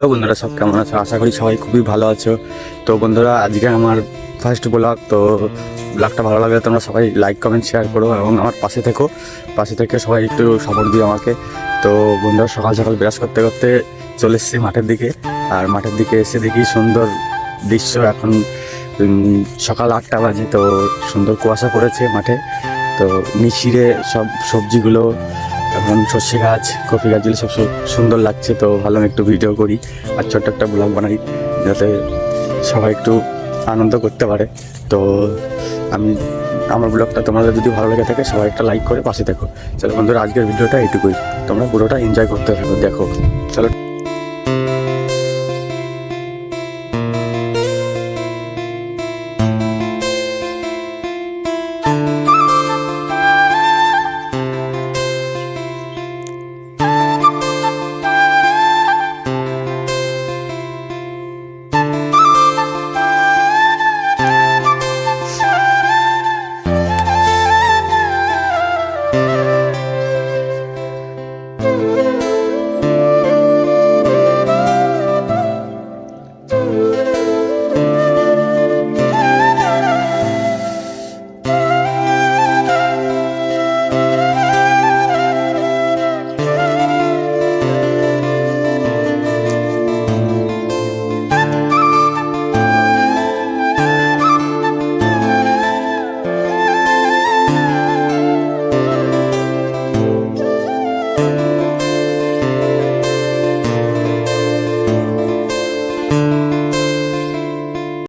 তো বন্ধুরা সব কেমন আছো? আশা করি সবাই খুবই ভালো আছো। তো বন্ধুরা আজকে আমার ফার্স্ট ব্লগ। তো ব্লগটা ভালো লাগলে তোমরা সবাই লাইক কমেন্ট শেয়ার করো এবং আমার পাশে থেকে সবাই একটু সাপোর্ট দিও আমাকে। তো বন্ধুরা সকাল সকাল ব্রাশ করতে করতে চলে এসেছি মাঠের দিকে। আর মাঠের দিকে এসে দেখি সুন্দর দৃশ্য। এখন সকাল 8টা বাজে। তো সুন্দর কুয়াশা পড়েছে মাঠে। তো মিশিরে সব সবজিগুলো, এখন সর্ষে গাছ, কফি গাছগুলো সব সুন্দর লাগছে। তো ভাবলাম একটু ভিডিও করি আর ছোট্ট একটা ব্লগ বানাই, যাতে সবাই একটু আনন্দ করতে পারে। তো আমি আমার ব্লগটা তোমাদের যদি ভালো লেগে থাকে সবাই একটা লাইক করে পাশে দেখো। চলো বন্ধুরা, আজকের ভিডিওটা এইটুকুই। তোমরা পুরোটা এনজয় করতে থাকো, দেখো। চলো।